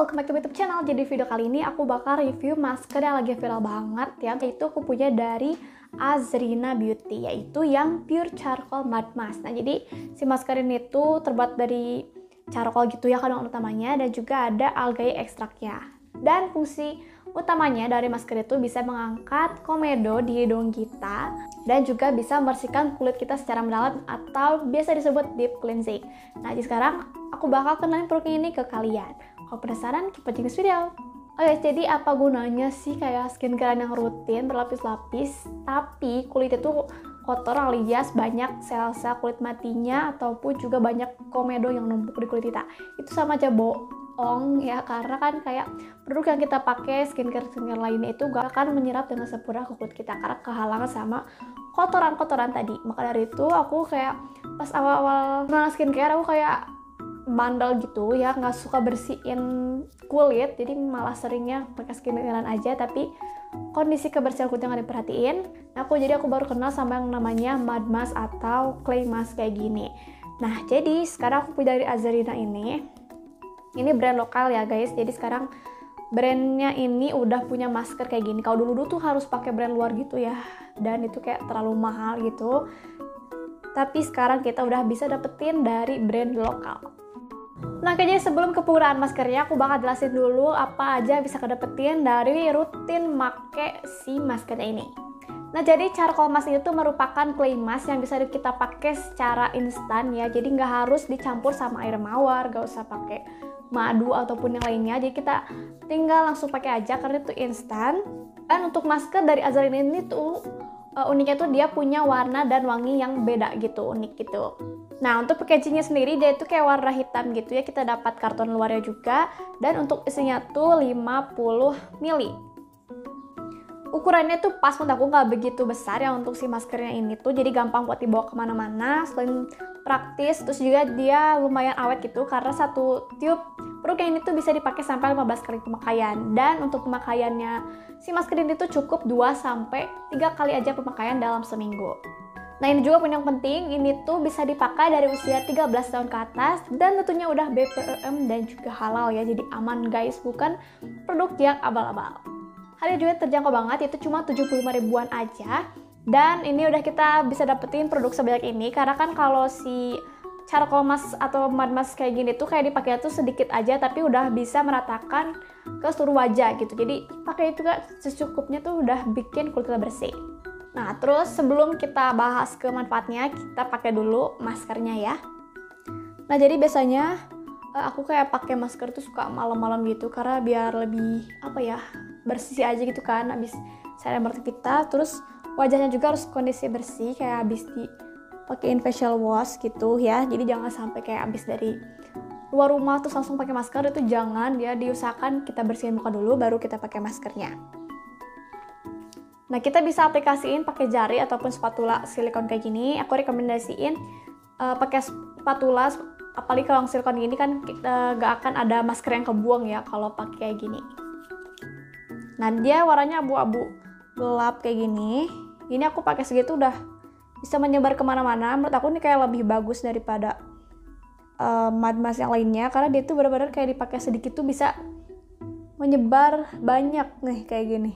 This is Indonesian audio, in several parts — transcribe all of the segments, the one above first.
welcome back to my YouTube channel. Jadi video kali ini aku bakal review masker yang lagi viral banget ya, yaitu aku punya dari Azrina Beauty, yaitu yang Pure Charcoal Mud Mask. Nah, jadi si masker ini tuh terbuat dari charcoal gitu ya kandungan utamanya, dan juga ada algae ekstraknya. Dan fungsi utamanya dari masker itu bisa mengangkat komedo di hidung kita dan juga bisa membersihkan kulit kita secara mendalam atau biasa disebut deep cleansing. Nah, jadi sekarang aku bakal kenalin produknya ini ke kalian. Kalau penasaran, keep watching this video. Oke, jadi apa gunanya sih kayak skincare yang rutin berlapis-lapis tapi kulitnya tuh kotor alias banyak sel-sel kulit matinya ataupun juga banyak komedo yang numpuk di kulit kita? Itu sama aja bohong ya, karena kan kayak produk yang kita pakai skincare lainnya itu gak akan menyerap dengan sempurna ke kulit kita karena kehalangan sama kotoran-kotoran tadi. Maka dari itu aku kayak pas awal-awal kenal skincare aku kayak bandel gitu ya, nggak suka bersihin kulit, jadi malah seringnya pakai skincarean aja tapi kondisi kebersihan kulit yang nggak diperhatiin. Nah, aku baru kenal sama yang namanya mud mask atau clay mask kayak gini. Nah, jadi sekarang aku punya dari Azrina ini brand lokal ya guys. Jadi sekarang brandnya ini udah punya masker kayak gini. Kalau dulu tuh harus pakai brand luar gitu ya, dan itu kayak terlalu mahal gitu. Tapi sekarang kita udah bisa dapetin dari brand lokal. Nah, jadi sebelum ke penggunaan maskernya, aku bakal jelasin dulu apa aja bisa kedapetin dari rutin make si maskernya ini. Nah, jadi charcoal mask itu merupakan clay mask yang bisa kita pakai secara instan ya. Jadi nggak harus dicampur sama air mawar, nggak usah pakai madu ataupun yang lainnya. Jadi kita tinggal langsung pakai aja karena itu instan. Dan untuk masker dari Azrina ini tuh uniknya tuh dia punya warna dan wangi yang beda gitu, unik gitu. Nah, untuk packagingnya sendiri dia itu kayak warna hitam gitu ya, kita dapat karton luarnya juga. Dan untuk isinya tuh 50 ml. Ukurannya tuh pas menurut aku, nggak begitu besar ya untuk si maskernya ini tuh, jadi gampang buat dibawa kemana-mana. Selain praktis, terus juga dia lumayan awet gitu karena satu tube produk yang ini tuh bisa dipakai sampai 15 kali pemakaian. Dan untuk pemakaiannya si masker ini tuh cukup 2-3 kali aja pemakaian dalam seminggu. Nah, ini juga poin yang penting, ini tuh bisa dipakai dari usia 13 tahun ke atas dan tentunya udah BPOM dan juga halal ya, jadi aman guys, bukan produk yang abal-abal. Harga juga terjangkau banget, itu cuma 75 ribuan aja. Dan ini udah kita bisa dapetin produk sebanyak ini karena kan kalau si charcoal mask atau mud mask kayak gini tuh kayak dipakai tuh sedikit aja tapi udah bisa meratakan ke seluruh wajah gitu. Jadi pakai itu gak secukupnya tuh udah bikin kulit kita bersih. Nah, terus sebelum kita bahas ke manfaatnya, kita pakai dulu maskernya ya. Nah, jadi biasanya aku kayak pakai masker tuh suka malam-malam gitu karena biar lebih bersih aja gitu kan habis saya beraktivitas. Terus wajahnya juga harus kondisi bersih kayak habis dipakein facial wash gitu ya. Jadi jangan sampai kayak habis dari luar rumah terus langsung pakai masker, itu jangan ya, diusahakan kita bersihin muka dulu baru kita pakai maskernya. Nah, kita bisa aplikasiin pakai jari ataupun spatula silikon kayak gini. Aku rekomendasiin pakai spatula, apalagi kalau silikon gini kan gak akan ada masker yang kebuang ya kalau pakai kayak gini. Nah, dia warnanya abu-abu gelap kayak gini. Ini aku pakai segitu udah bisa menyebar kemana-mana. Menurut aku ini kayak lebih bagus daripada mud mask yang lainnya karena dia tuh benar-benar kayak dipakai sedikit tuh bisa menyebar banyak nih kayak gini.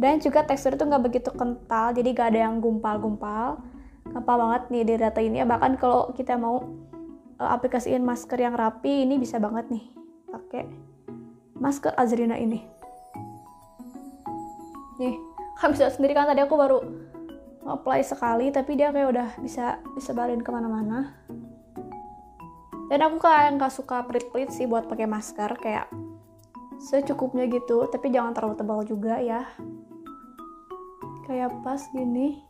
Dan juga tekstur itu nggak begitu kental, jadi gak ada yang gumpal-gumpal. Gampang banget nih diratain ya. Bahkan kalau kita mau aplikasiin masker yang rapi, ini bisa banget nih pakai masker Azrina ini. Nih, kan bisa sendiri kan, tadi aku baru apply sekali tapi dia kayak udah bisa disebarin kemana-mana. Dan aku kayak nggak suka pelit-pelit sih buat pakai masker, kayak secukupnya gitu, tapi jangan terlalu tebal juga ya. Kayak pas gini.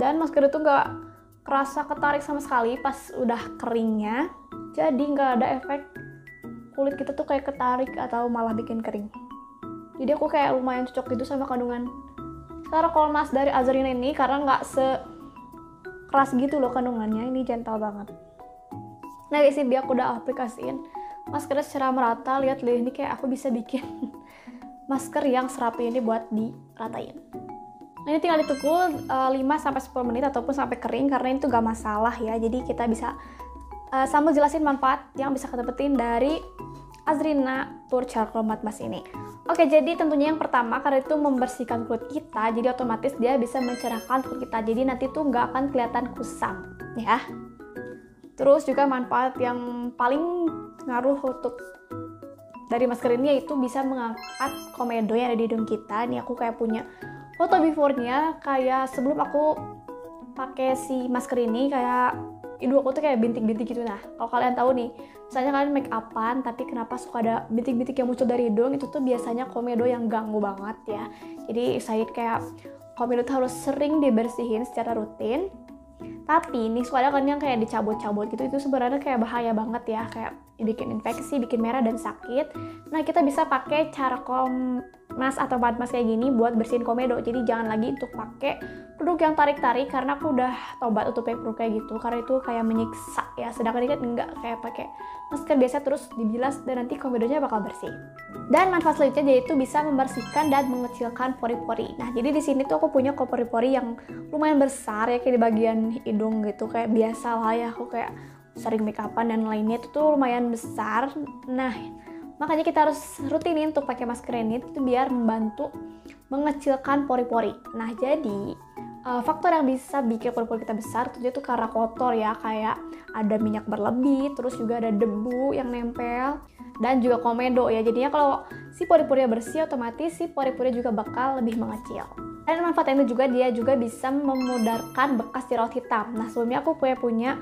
Dan masker itu nggak kerasa ketarik sama sekali pas udah keringnya, jadi nggak ada efek kulit kita tuh kayak ketarik atau malah bikin kering. Jadi aku kayak lumayan cocok gitu sama kandungan charcoal mask dari Azrina ini karena nggak sekeras gitu loh kandungannya, ini gentle banget. Nah guys, ini aku udah aplikasiin maskernya secara merata. Lihat deh, ini kayak aku bisa bikin masker yang serapi ini buat diratain. Nah, ini tinggal ditunggu 5-10 menit ataupun sampai kering karena itu gak masalah ya. Jadi kita bisa sambil jelasin manfaat yang bisa kita dapetin dari Azrina Pure Charcoal Matte Mask ini. Oke, jadi tentunya yang pertama, karena itu membersihkan kulit kita, jadi otomatis dia bisa mencerahkan kulit kita, jadi nanti tuh nggak akan kelihatan kusam ya. Terus juga manfaat yang paling ngaruh untuk dari masker ini yaitu bisa mengangkat komedo yang ada di hidung kita. Nih aku kayak punya foto before-nya, kayak sebelum aku pakai si masker ini kayak hidung aku tuh kayak bintik-bintik gitu. Nah, kalau kalian tahu nih, misalnya kalian make upan tapi kenapa suka ada bintik-bintik yang muncul dari hidung, itu tuh biasanya komedo yang ganggu banget ya. Jadi saya kayak komedo tuh harus sering dibersihin secara rutin. Tapi ini suka ada kan yang kayak dicabut-cabut gitu, itu sebenarnya kayak bahaya banget ya, kayak bikin infeksi, bikin merah dan sakit. Nah, kita bisa pakai charcoal mask atau matte mask kayak gini buat bersihin komedo. Jadi jangan lagi untuk pakai produk yang tarik-tarik, karena aku udah tobat untuk pakai produk kayak gitu, karena itu kayak menyiksa ya. Sedangkan ini kan enggak, kayak pakai masker biasa terus dibilas dan nanti komedonya bakal bersih. Dan manfaat selanjutnya yaitu bisa membersihkan dan mengecilkan pori-pori. Nah, jadi di sini tuh aku punya pori-pori yang lumayan besar ya, kayak di bagian hidung gitu, kayak biasa lah ya, aku kayak sering make upan dan lainnya itu tuh lumayan besar. Nah, makanya kita harus rutinin untuk pakai masker ini tuh biar membantu mengecilkan pori-pori. Nah, jadi faktor yang bisa bikin pori-pori kita besar itu dia tuh karena kotor ya, kayak ada minyak berlebih, terus juga ada debu yang nempel dan juga komedo ya. Jadinya kalau si pori-porinya bersih, otomatis si pori-pori juga bakal lebih mengecil. Dan manfaat ini juga dia juga bisa memudarkan bekas jerawat hitam. Nah, sebelumnya aku punya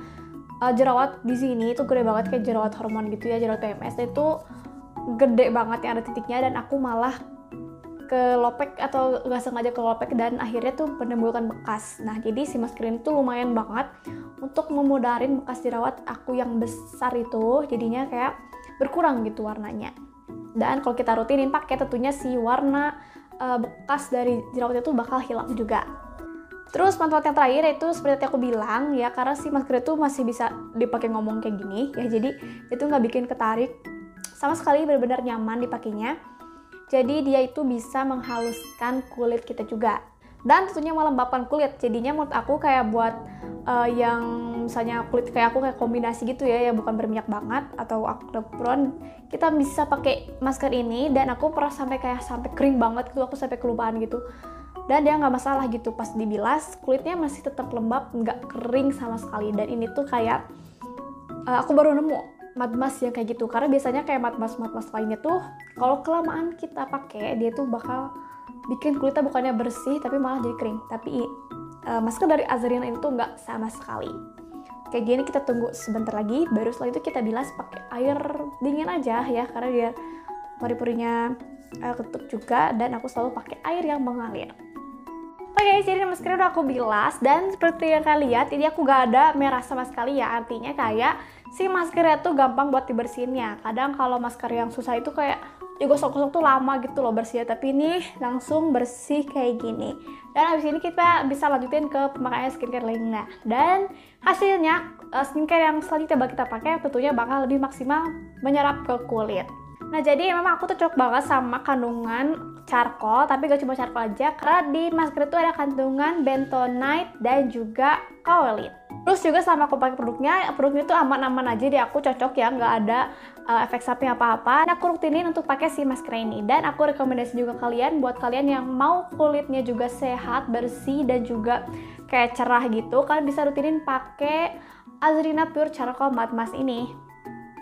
jerawat di sini itu gede banget, kayak jerawat hormon gitu ya, jerawat PMS itu gede banget yang ada titiknya, dan aku malah kelopek atau nggak sengaja kelopek dan akhirnya tuh menimbulkan bekas. Nah, jadi si masker ini tuh lumayan banget untuk memudarin bekas jerawat aku yang besar itu, jadinya kayak berkurang gitu warnanya. Dan kalau kita rutinin pakai, tentunya si warna bekas dari jerawat itu bakal hilang juga. Terus manfaat yang terakhir itu seperti aku bilang ya, karena si masker itu masih bisa dipakai ngomong kayak gini ya, jadi itu nggak bikin ketarik sama sekali, benar-benar nyaman dipakainya. Jadi dia itu bisa menghaluskan kulit kita juga dan tentunya melembabkan kulit. Jadinya menurut aku kayak buat yang misalnya kulit kayak aku kayak kombinasi gitu ya, yang bukan berminyak banget atau acne prone, kita bisa pakai masker ini. Dan aku pernah sampai kering banget gitu, aku sampai kelupaan gitu. Dan dia nggak masalah gitu, pas dibilas kulitnya masih tetap lembab, nggak kering sama sekali. Dan ini tuh kayak aku baru nemu matte mask yang kayak gitu, karena biasanya kayak matte mask lainnya tuh kalau kelamaan kita pakai dia tuh bakal bikin kulitnya bukannya bersih tapi malah jadi kering. Tapi masker dari Azrina itu tuh nggak sama sekali. Kayak gini kita tunggu sebentar lagi, baru setelah itu kita bilas pakai air dingin aja ya, karena dia pori-porinya ketutup juga, dan aku selalu pakai air yang mengalir. Oke, jadi maskernya udah aku bilas, dan seperti yang kalian lihat ini aku gak ada merah sama sekali ya, artinya kayak si maskernya tuh gampang buat dibersihinnya. Kadang kalau masker yang susah itu kayak digosok-gosok tuh lama gitu loh bersihnya, tapi ini langsung bersih kayak gini. Dan abis ini kita bisa lanjutin ke pemakaian skincare lainnya, dan hasilnya skincare yang selanjutnya bakal kita pakai tentunya bakal lebih maksimal menyerap ke kulit. Nah, jadi memang aku tuh cocok banget sama kandungan charcoal, tapi gak cuma charcoal aja, karena di masker itu ada kandungan bentonite dan juga kaolin. Terus juga selama aku pakai produknya itu aman-aman aja deh, aku cocok ya, nggak ada efek samping apa-apa. Nah, aku rutinin untuk pakai si masker ini, dan aku rekomendasi juga kalian buat kalian yang mau kulitnya juga sehat, bersih, dan juga kayak cerah gitu, kalian bisa rutinin pakai Azrina Pure Charcoal Matte Mask ini.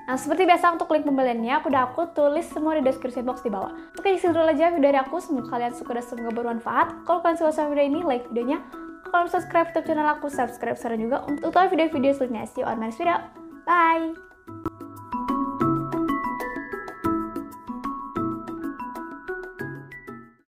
Nah, seperti biasa untuk link pembeliannya aku tulis semua di description box di bawah. Oke, segitu dulu aja video dari aku. Semoga kalian suka dan semoga bermanfaat. Kalau kalian suka sama video ini, like videonya. Kalau subscribe YouTube channel aku, subscribe share juga untuk tahu video-video selanjutnya. See you on my next video. Bye!